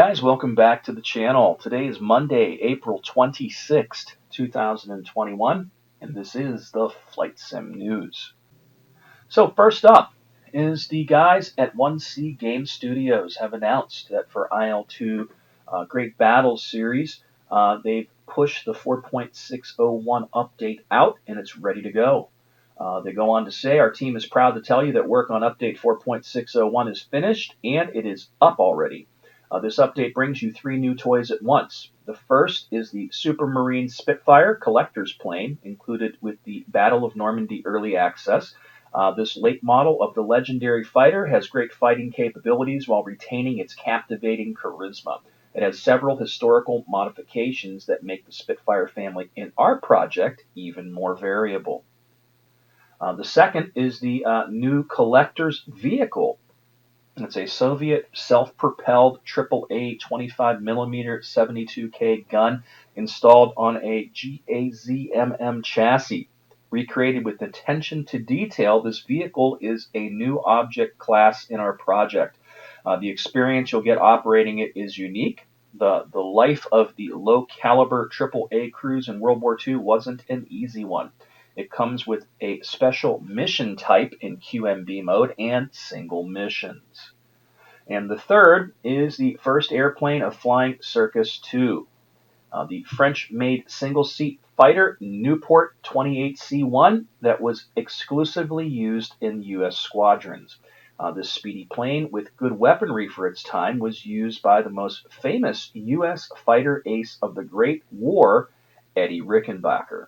guys, welcome back to the channel. Today is Monday, April 26th, 2021, and this is the Flight Sim News. So first up is the guys at 1C Game Studios have announced that for IL-2 Great Battles series, they've pushed the 4.601 update out and it's ready to go. They go on to say, our team is proud to tell you that work on update 4.601 is finished and it is up already. This update brings you 3 new toys at once. The first is the Supermarine Spitfire Collector's Plane, included with the Battle of Normandy Early Access. This late model of the legendary fighter has great fighting capabilities while retaining its captivating charisma. It has several historical modifications that make the Spitfire family in our project even more variable. The second is the new Collector's Vehicle. It's a Soviet self-propelled AAA 25mm 72K gun installed on a GAZMM chassis. Recreated with attention to detail, this vehicle is a new object class in our project. The experience you'll get operating it is unique. The life of the low-caliber AAA crews in World War II wasn't an easy one. It comes with a special mission type in QMB mode and single missions. And the third is the first airplane of Flying Circus 2. The French-made single-seat fighter Nieuport 28C1 that was exclusively used in U.S. squadrons. This speedy plane, with good weaponry for its time, was used by the most famous U.S. fighter ace of the Great War, Eddie Rickenbacker.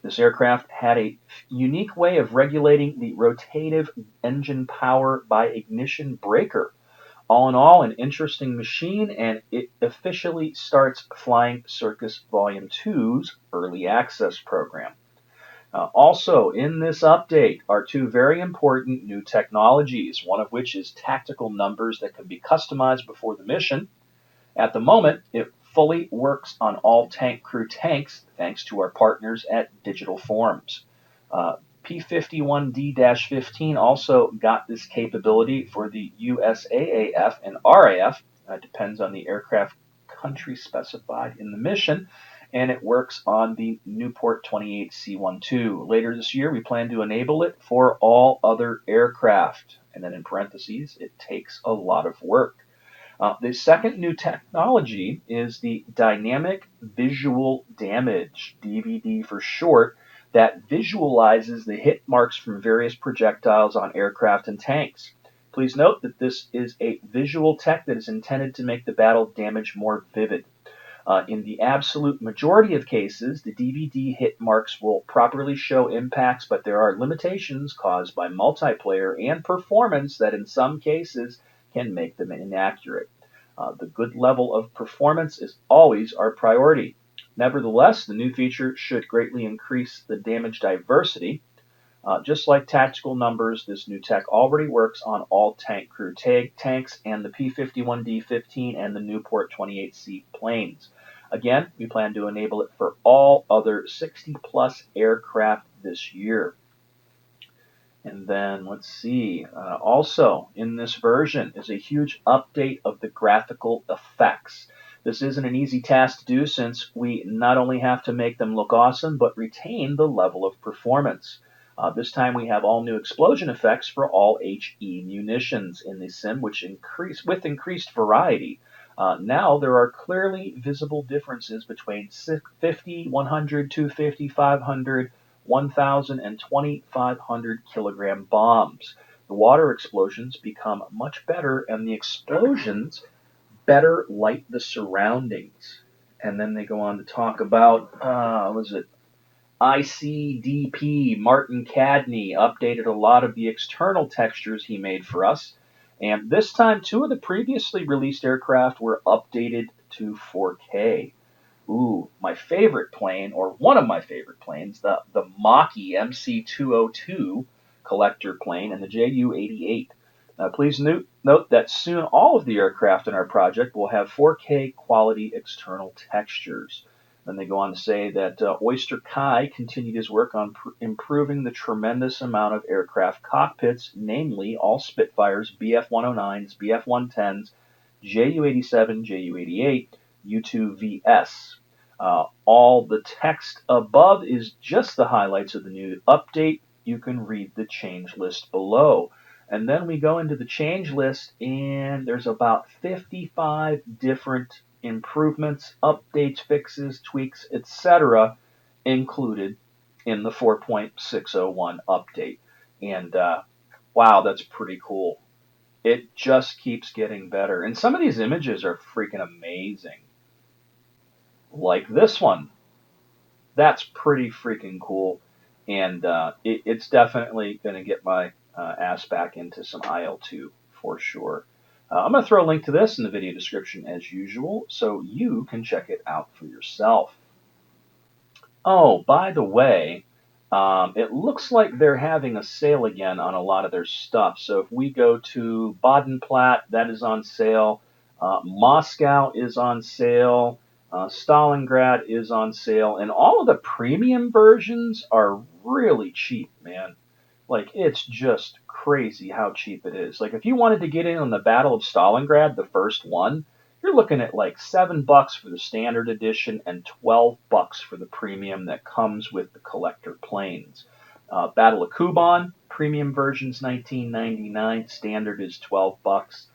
This aircraft had a unique way of regulating the rotative engine power by ignition breaker. All in all, an interesting machine, and it officially starts Flying Circus Volume 2's Early Access program. Also, in this update are 2 very important new technologies, one of which is tactical numbers that can be customized before the mission. At the moment, it fully works on all tank crew tanks, thanks to our partners at Digital Forms. P51D-15 also got this capability for the USAAF and RAF. Depends on the aircraft country specified in the mission, and it works on the Nieuport 28C1 too. Later this year, we plan to enable it for all other aircraft. And then in parentheses, it takes a lot of work. The second new technology is the Dynamic Visual Damage, DVD for short, that visualizes the hit marks from various projectiles on aircraft and tanks. Please note that this is a visual tech that is intended to make the battle damage more vivid. In the absolute majority of cases, the DVD hit marks will properly show impacts, but there are limitations caused by multiplayer and performance that in some cases can make them inaccurate. The good level of performance is always our priority. Nevertheless, the new feature should greatly increase the damage diversity. Just like tactical numbers, this new tech already works on all tank crew tanks and the P51D-15 and the Nieuport 28C planes. Again, we plan to enable it for all other 60-plus aircraft this year. And then, let's see, also in this version is a huge update of the graphical effects. This isn't an easy task to do since we not only have to make them look awesome, but retain the level of performance. This time we have all new explosion effects for all HE munitions in the sim, which increased variety. Now there are clearly visible differences between 50, 100, 250, 500, 1,000, and 2,500 kilogram bombs. The water explosions become much better, and the explosions better light the surroundings. And then they go on to talk about, ICDP, Martin Cadney, updated a lot of the external textures he made for us. And this time, 2 of the previously released aircraft were updated to 4K. Ooh, my favorite plane, or one of my favorite planes, the Maki MC-202 collector plane and the Ju-88. Please note that soon all of the aircraft in our project will have 4K quality external textures. Then they go on to say that Oyster Kai continued his work on improving the tremendous amount of aircraft cockpits, namely all Spitfires, BF-109s, BF-110s, JU-87, JU-88, U-2VS. All the text above is just the highlights of the new update. You can read the change list below. And then we go into the change list, and there's about 55 different improvements, updates, fixes, tweaks, etc. included in the 4.601 update. And wow, that's pretty cool. It just keeps getting better. And some of these images are freaking amazing. Like this one. That's pretty freaking cool. And it's definitely going to get my ass back into some IL-2 for sure. I'm going to throw a link to this in the video description as usual, so you can check it out for yourself. Oh, by the way, it looks like they're having a sale again on a lot of their stuff. So if we go to Baden-Platte, that is on sale. Moscow is on sale. Stalingrad is on sale. And all of the premium versions are really cheap, man. Like, it's just crazy how cheap it is. Like, if you wanted to get in on the Battle of Stalingrad, the first one, you're looking at like $7 for the standard edition and $12 for the premium that comes with the collector planes. Battle of Kuban, premium version's $19.99, standard is $12.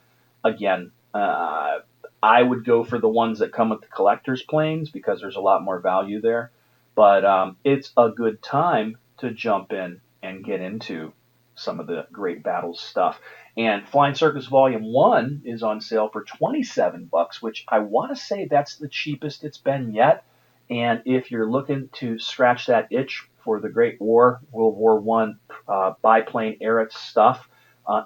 Again, I would go for the ones that come with the collector's planes because there's a lot more value there. But it's a good time to jump in and get into some of the great battles stuff. And Flying Circus Volume 1 is on sale for $27, which I want to say that's the cheapest it's been yet. And if you're looking to scratch that itch for the Great War, World War I biplane era stuff,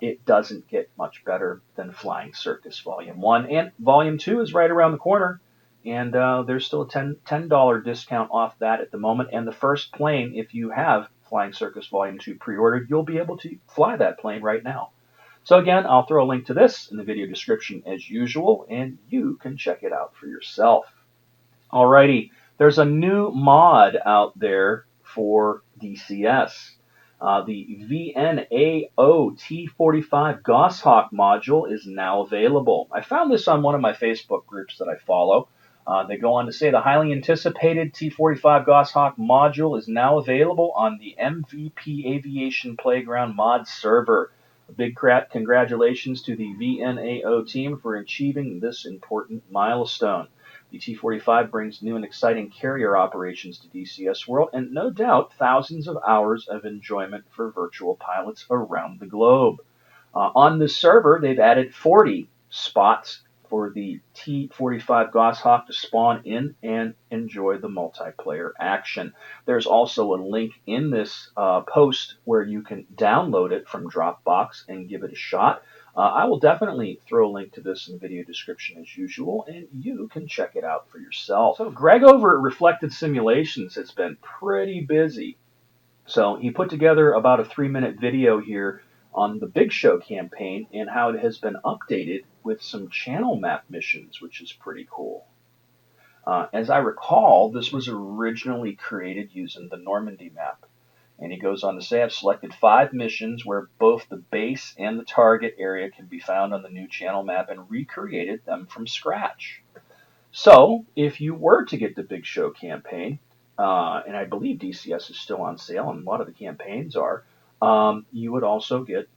it doesn't get much better than Flying Circus Volume 1. And Volume 2 is right around the corner. And there's still a $10 discount off that at the moment. And the first plane, if you have Flying Circus Volume 2 pre-ordered, you'll be able to fly that plane right now. So again, I'll throw a link to this in the video description as usual, and you can check it out for yourself. Alrighty, there's a new mod out there for DCS. The VNAO T45 Goshawk module is now available. I found this on one of my Facebook groups that I follow. They go on to say the highly anticipated T45 Goshawk module is now available on the MVP Aviation Playground mod server. A big congratulations to the VNAO team for achieving this important milestone. The T-45 brings new and exciting carrier operations to DCS World, and no doubt thousands of hours of enjoyment for virtual pilots around the globe. On this server, they've added 40 spots for the T-45 Goshawk to spawn in and enjoy the multiplayer action. There's also a link in this post where you can download it from Dropbox and give it a shot. I will definitely throw a link to this in the video description as usual, and you can check it out for yourself. So Greg over at Reflected Simulations has been pretty busy. So he put together about a 3-minute video here on the Big Show campaign and how it has been updated with some channel map missions, which is pretty cool. As I recall, this was originally created using the Normandy map. And he goes on to say, I've selected 5 missions where both the base and the target area can be found on the new channel map and recreated them from scratch. So, if you were to get the Big Show campaign, and I believe DCS is still on sale, and a lot of the campaigns are, you would also get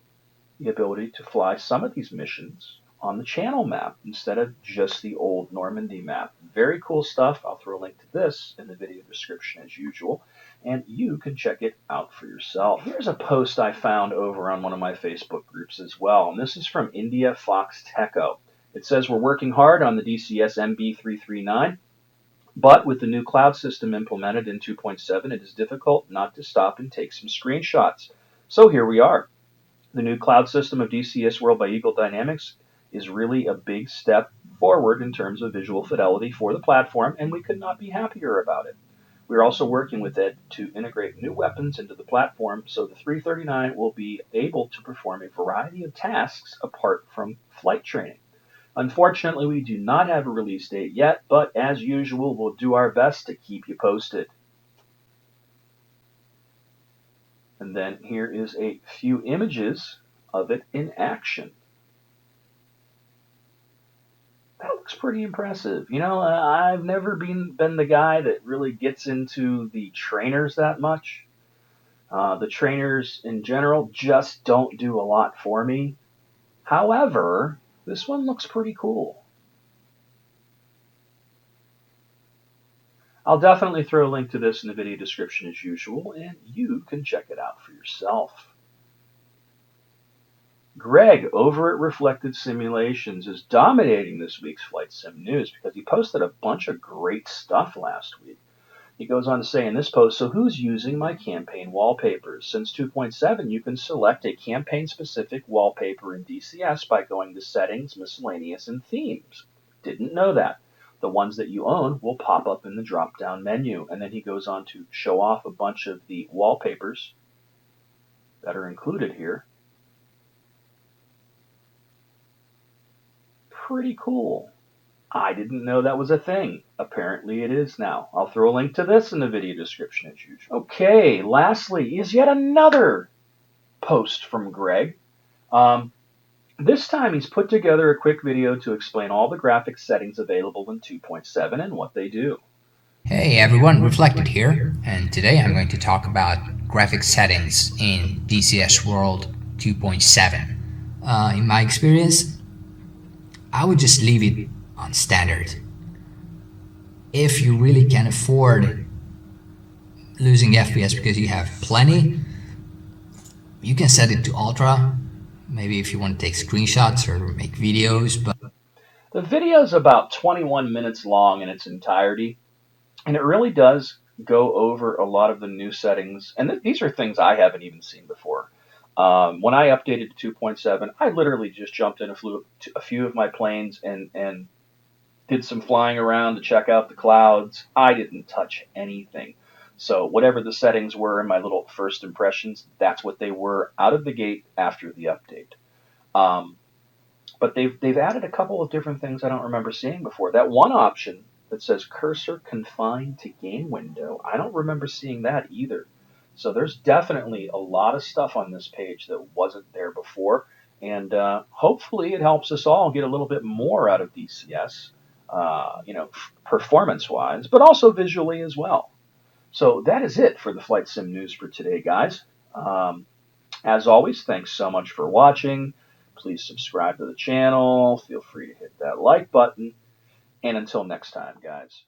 the ability to fly some of these missions on the channel map instead of just the old Normandy map. Very cool stuff. I'll throw a link to this in the video description as usual, and you can check it out for yourself. Here's a post I found over on one of my Facebook groups as well, and this is from India FoxT. It says, we're working hard on the DCS MB-339, but with the new cloud system implemented in 2.7, it is difficult not to stop and take some screenshots. So here we are. The new cloud system of DCS World by Eagle Dynamics is really a big step forward in terms of visual fidelity for the platform, and we could not be happier about it. We're also working with it to integrate new weapons into the platform so the 339 will be able to perform a variety of tasks apart from flight training. Unfortunately, we do not have a release date yet, but as usual, we'll do our best to keep you posted. And then here is a few images of it in action. that looks pretty impressive. You know, I've never been the guy that really gets into the trainers that much. The trainers in general just don't do a lot for me. However, this one looks pretty cool. I'll definitely throw a link to this in the video description as usual, and you can check it out for yourself. Greg over at Reflected Simulations is dominating this week's Flight Sim news because he posted a bunch of great stuff last week. He goes on to say in this post, so who's using my campaign wallpapers? Since 2.7, you can select a campaign-specific wallpaper in DCS by going to Settings, Miscellaneous, and Themes. Didn't know that. The ones that you own will pop up in the drop-down menu. And then he goes on to show off a bunch of the wallpapers that are included here. Pretty cool. I didn't know that was a thing. Apparently it is now. I'll throw a link to this in the video description as usual. Okay, lastly is yet another post from Greg. This time he's put together a quick video to explain all the graphics settings available in 2.7 and what they do. Hey everyone, Reflected here, and today I'm going to talk about graphics settings in DCS World 2.7. In my experience, I would just leave it on standard. If you really can afford losing FPS because you have plenty, you can set it to ultra, maybe if you want to take screenshots or make videos. But the video is about 21 minutes long in its entirety, and it really does go over a lot of the new settings, and these are things I haven't even seen before. When I updated to 2.7, I literally just jumped in a few of my planes and did some flying around to check out the clouds. I didn't touch anything. So whatever the settings were in my little first impressions, that's what they were out of the gate after the update. But they've added a couple of different things I don't remember seeing before. That one option that says cursor confined to game window, I don't remember seeing that either. So there's definitely a lot of stuff on this page that wasn't there before, and hopefully it helps us all get a little bit more out of DCS, performance-wise, but also visually as well. So that is it for the Flight Sim news for today, guys. As always, thanks so much for watching. Please subscribe to the channel. Feel free to hit that like button. And until next time, guys.